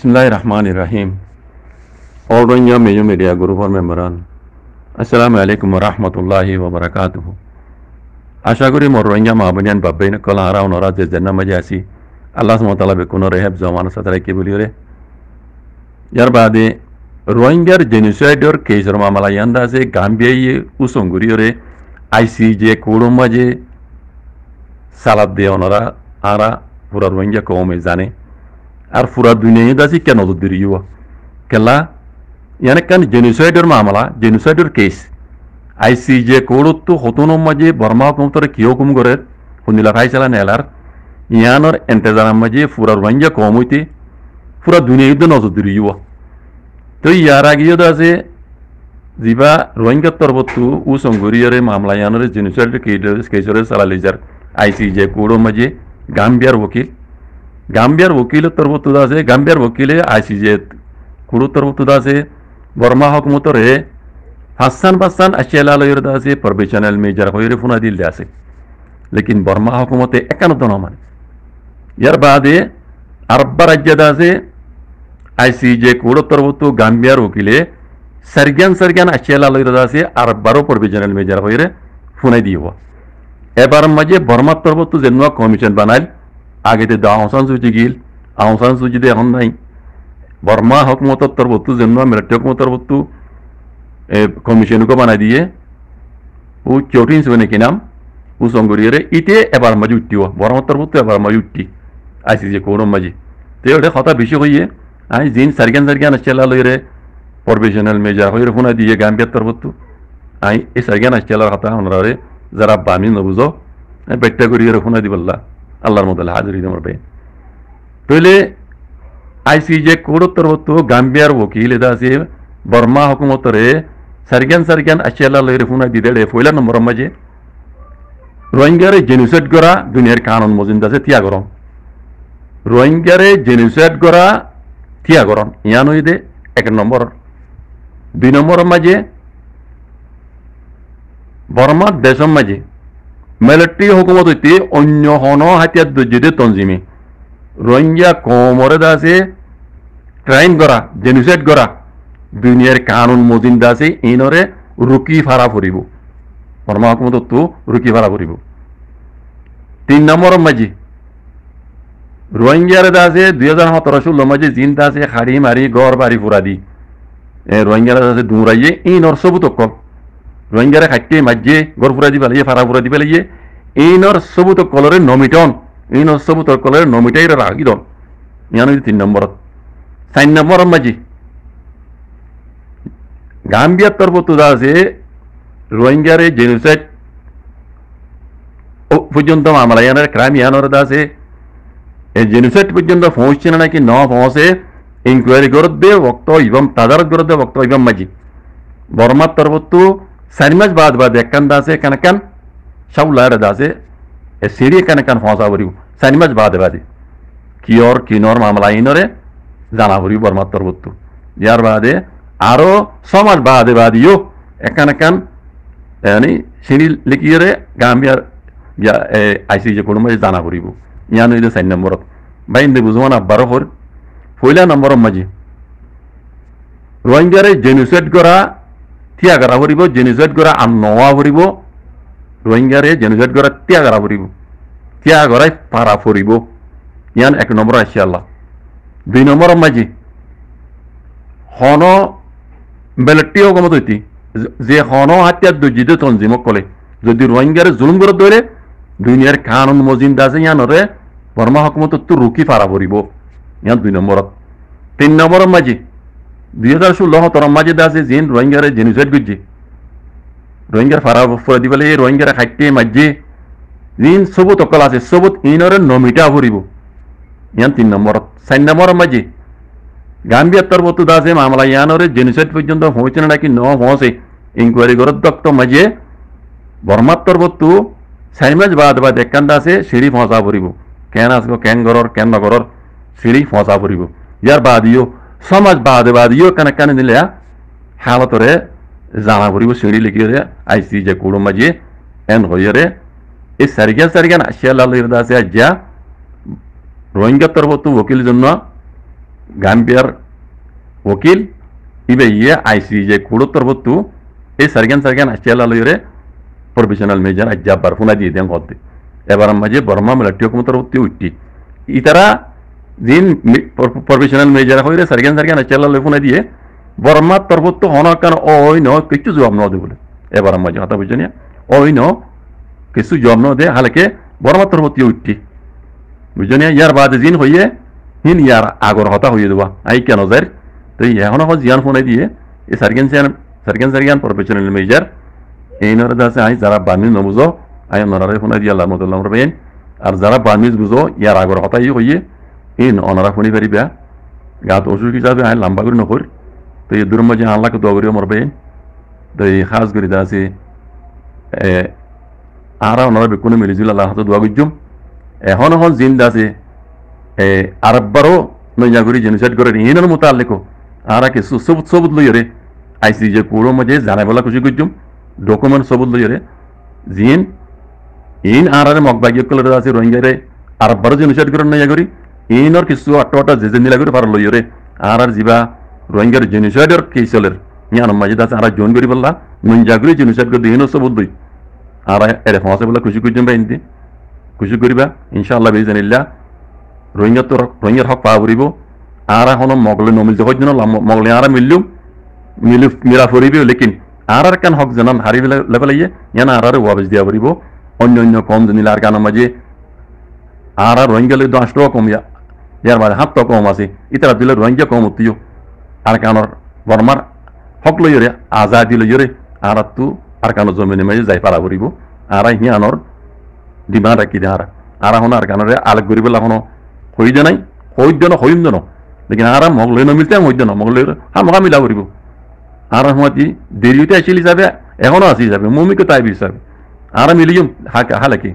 Bismillahirrahmanirrahim. All Rohingya major media group or memberan. Assalamu alaikum wa rahmatullahi wa barakatuh. আশা করি মোর রোহিঙ্গা মাহবুনিয়ান বাব্বাইন কলা হারা ওনরা যে জেন্না মাঝে আসি আল্লাহ সুবহানাহু ওয়া তাআলা বেকুনো রেহাব জমান সাতারে কি বলিরে ইয়ার বাদে রোহিঙ্গার জেনোসাইডর কেসর মামলা ইয়ান্দা আছে গাম্বিয়াই উসঙ্গুরিয়রে আইসিজে কোড়ো মাঝে সালাদ দিয়ে ওনরা আরা পুরা রোহিঙ্গা কমে জানে আর পুরা দুনিয়া দাসি কেন নজর দিও কেলা ইয়ানে কান জেনোসাইডর মামলা জেনোসাইডর কেস আইসিজে কোড়তো হতনো মাঝে বর্মা হুকুমতরে কি হুকুম করে হুনিলা ফাইসালা নেলার ইয়ানোর এন্তেজারাম মাঝে পুরা রোহিঙ্গা কম হইতে পুরা দুনিয়া নজর দিও তো ইয়ার আগেও আছে যিবা রোহিঙ্গা তরবতু উ সংগরিয়রে মামলা ইয়ানোরে জেনোসাইডর কেসরে সালালিজার আইসিজে কোড়ো মাঝে গাম্বিয়ার ওকিল তরবতু আছে গাম্বিয়ার ওকিলে আইসিজে কোড়ো তরবতু আছে বর্মা হুকুমতরে হাসান আশিয়ালা লয়ের আছে প্রফেশনাল মেজর হইরে ফোনা দিল আছে লেকিন বর্মা হুকুমতে একান্ত ন মানে ইয়ার বাদে আরব্বা রাজ্য আছে আইসিজে কোড়ো তরবতু গাম্বিয়ার ওকিলে সারগান আশিয়ালা লয়ের আছে আরব্বারও প্রফেশনাল মেজর হইরে ফোনাই দিব এবার মাঝে বর্মা তরবতু যেন কমিশন বানাইল আগেতে দা আহসান সুচি গিল আহসান সুচি দে এখন নাই বর্মা হুকুমতর তরবতু যেন মিলিটারি হুকুমতর তরবতু কমিশনকে বানাই দিয়ে ও চৌটিন শুনে কি নাম ও সংগরিয়ে ইতে এবার মাঝে উঠতিও বর্মা তরবতু এবার মাঝে উঠতি আইসি যে কোন মাঝে তো ওটা কথা বেশি হইয়ে আই জিন সারগান আসছেলা লইরে প্রফেশনাল মেজর হইরে ফোনা দিয়ে গাম্বিয়ার তরবতু আই এই সারগান আসছেলার কথা ওনারে যারা বামি নবুঝো বেট্টা করিয়ে ফোনা দিবল্লা আল্লাহর মতো হাজির আমার ভাই তাহলে আইসিজে কোড়ো তরবতু গাম্বিয়ার ওকিল এটা আছে বর্মা হুকুমতরে সারগান আশিয়ালা লইরে ফোনা দিদে পয়লা নম্বর মাঝে রোহিঙ্গারে জেনোসাইড করা দুনিয়ার কানুন মজিন্দ আছে ত্যাগরণ রোহিঙ্গারে জেনোসাইড করা ত্যাগরণ ইয়ান হইদে এক নম্বর দুই নম্বর মাঝে বর্মা দেশের মাঝে মিলিটারি হুকুমত হইতে অন্য হন হাতিয়ার দর্জিদে তঞ্জিমি রোহিঙ্গা কমরে আছে ট্রাইন করা জেনোসাইড করা দুনিয়ার কানুন মজিন্দা আছে ইনরে রুকি ফাড়া ফুরিব বর্মা হুকুমত তো রুকি ফাড়া ফুরিব তিন নম্বর মাঝে রোহিঙ্গার আছে 2017-16 মাঝে জিনটা আছে হাড়ি মারি গড় বাড়ি ফুরা দি রোহিঙ্গার আছে দুরাইয়ে ইনর সবু তকল রোহিঙ্গারে খাইতে মাঝে গড় ফুরা দি পেলাইয়ে ফাড়া ফুরা দি পেলাইয়ে ইনর সবু তকলরে নমিটন ইনর সবু তকলরে নমিটাই রাখি দন ইয়ান 3 নম্বরত 4 নম্বর মাঝে গাম্বিয়ার তরফত আছে রোহিঙ্গারে জেনোসাইড পর্যন্ত মামলা ইয়ানের ক্রাইম ইয়ানোর আছে এই জেনোসাইড পর্যন্ত পৌঁছছে না নাকি ন পৌঁছে ইনকোয়ারি করতে বক্ত ইবম তাদারত করতে বক্ত ইবম মাঝি বর্মার তরফত 4 মাস বাদ একান আছে কানাকান সাউলার আছে এ সিরিয়ে কানাকান পৌঁছা করিব 4 মাস বাদে কিনর মামলা ইনরে জানা করিব বর্মার তরফত ইয়ার বাদে আরো 6 মাস বাদিও একান মানে সিঁড়ি লিখিয়ে গাম্বিয়ার আইসিজে কোনো মাঝে জানা করিব ইয়ান হইলে 4 নম্বরত বাইন্দে বুঝবা না 12 হর পয়লা নম্বর মাঝে রোহিঙ্গারে জেনোসাইড করা ত্যাগরা করিব জেনোসাইড করা আর নওয়া করিব রোহিঙ্গারে জেনোসাইড করা ত্যাগরা করিব ত্যাগরাই পারা ফুরিব ইয়ান 1 নম্বর আসি আল্লাহ 2 নম্বর মাঝে হন মিলিটারি হুকুমত হইতি যে হন হাতিয়ার দর্জিদে তঞ্জিমক কলে যদি রোহিঙ্গারে জুলুম করে ধরে দুনিয়ার কানুন মজিন্দ আছে ইয়ানরে বর্মা হুকুমত তো রুকি ফাড়া পড়িব ইয়ান 2 নম্বরত 3 নম্বর মাঝে 2016-17 মাঝে আছে জিন রোহিঙ্গারে জেনোসাইড করছে রোহিঙ্গার ফাড়া ফুরা দি পেলে রোহিঙ্গারে খাইতে মাঝে জিন সবুত অকল আছে সবুত ইনরে নমিটা ফুরিব ইয়ান 3 নম্বরত 4 নম্বর মাঝে গাম্বিয়ার তরফত আছে মামলা ইয়ানরে জেনোসাইড পর্যন্ত পৌঁছে না নাকি ন পৌঁছে ইনকোয়ারি করত দক্ত মাঝে বর্মার তরফত 4 মাস বাদ একান আছে সিঁড়ি পৌঁছা পড়িব কেন আসবো কেন গরর কেন নগরর সিঁড়ি পৌঁছা পড়িব ইয়ার বাদিও 6 মাস বাদিও কানে দিলে হালতরে জানা পড়িব সিঁড়ি লিখিয়ে আইসি যে কুড়ো মাঝে এন হইরে এই সারগান আসিয়া লাল আছে আজ্ঞা রোহিঙ্গা তরফত ওকিল জন্য গাম্বিয়ার ওকিল ইবে ইয়ে আইসিজে কুড়োত্তর বত্তু এই সার্গেন আসিয়ালা লইরে প্রফেশনাল মেজর আজ্জাবার ফুনা দিয়ে দেন করতে এবার মাঝে বর্মা মিলিটারি হুকুমতর হতে উঠতি ইতারা দিন প্রফেশনাল মেজর হইরে সার্গেন আসিয়ালা লই ফুনা দিয়ে বর্মা তরবত্ত হনকান ওই ন কিছু জবাব ন দে বলে এবার মাঝে কথা বুঝছো না ওই ন কিছু জবাব ন দে হালকে বর্মা তরবত্তি উঠতি বুঝছো না ইয়ার বাদে দিন হইয়ে হিন ইয়ার আগর হতা হইয়ে দেবা আই কেন যার তো এখন জিয়ান ফোনে দিয়ে এই সার্গেন প্রফেশনাল মেজর এই নরে আছে আই যারা বার্মিজ নবুঝো আই নরারে ফোনে দিয়ে আল্লাহ মতুল্লাহ রবেন আর যারা বার্মিজ বুঝো ইয়ার আগর হতাই হইয়ে ইন অনারা ফোনি পারিবা গাত অসুখ হিসাবে আই লম্বা করে নকর তো এই দূর মাঝে আল্লাহকে দোয়া করিও মরবেন তো এই খাস করে আছে আরা ওনারা বেকুনে মিলিজুল আল্লাহ হাতে দোয়া করছুম এখন জিন্দা আছে আরববারও নইয়া করি জেনোসাইড করে ইনের মোতালেকো আরা কিছু সবুত লইরে আইসি যে পুরো মাঝে জানাই বলা খুশি করছুম ডকুমেন্ট সবুত লইরে জিন ইন আরারে মগবাগি কলরে আছে রোহিঙ্গারে আরববারও জেনোসাইড করে নইয়া করি ইনর কিছু আটটা যে নিলা করে পার লইরে আর জিবা রোহিঙ্গার জেনোসাইডর কেসলের ইয়ান মাঝে আছে আর জোন করি বললা নইয়া করি জেনোসাইড করে ইনর সবুত লই আর এর ফসে বলা খুশি করছুম বা ইনতি খুশি করিবা ইনশাআল্লাহ বিইজনিল্লাহ রোহিঙ্গার হক পাওয়া পড়ব আর এখন মগলে নমিলতে হয় মগলে আর মিলা ফুরিব লেকিন আর কেন হক জানান হারি লেভেলাইয়ে ইয়ান আর ওয়াবেজ দিয়া পড়ব অন্য কম জানিলে আর গানের মাঝে আর রোহিঙ্গা লই 10 টাকা কম ইয়ার মাঝে 7 টাকা কম আছে ইতারা দিলে রোহিঙ্গা কম উঠিও আর কানোর বর্মার হক লইরে আজাদি লইরে আর তু আর কানোর জমিনে মাঝে যাই পারা পড়ব আর হিয়ানোর ডিমান্ড রাখি দে আর এখন আর কানোরে আলেক করি বলে এখনো হইদে নাই হইদ না হইম না লেকিন আর মগলে নমিলতে হইদ না মগলে হামকা মিলা করিব আর হমাতি দেরিতে আসিল হিসাবে এখনো আসি হিসাবে মমিকে তাই হিসাবে আর মিলিম হালাকি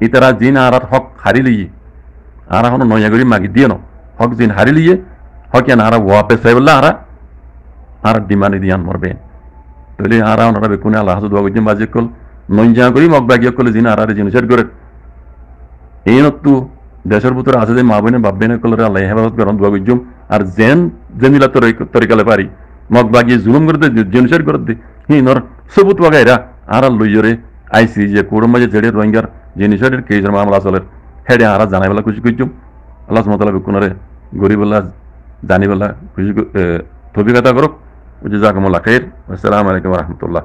ইতারা জিন আর হক হারি লিয়ে আর এখনো নয়া করি মাগি দিয়ে ন হক জিন হারি লিয়ে হক ইয়ান আর ওয়াপে সাইবল্লা আর ডিমান্ড দিয়ান মরবে তাহলে আর ওনারা বেকুনে আল্লাহ হাসু দোয়া করছেন বাজে কল নঞ্জা করি মগবাগি কল জিন আর জিনিসের করে এই নতু দেশের ভিতরে আছে যে মা বোনে বাপ বোনের কলরে আল্লাহ হেফাজত করেন দোয়া করছুম আর জেনিলা তরিকালে পারি মগ বাগিয়ে জুলুম করে দে জেনুসাইড করে দে হিনর সবুত বাগাইরা আর লইরে আইসি যে কোড় মাঝে জেড়ে রোহিঙ্গার জেনুসাইডের কেসের মামলা চলের হেডে আর জানাই বেলা খুশি করছুম আল্লাহ সুবহানাহু বেকুনরে গরিবল্লাহ জানি বেলা খুশি তৌফিক আতা করুক জাযাকুমুল্লাহ খাইর আসসালামু আলাইকুম ওয়া রাহমাতুল্লাহ।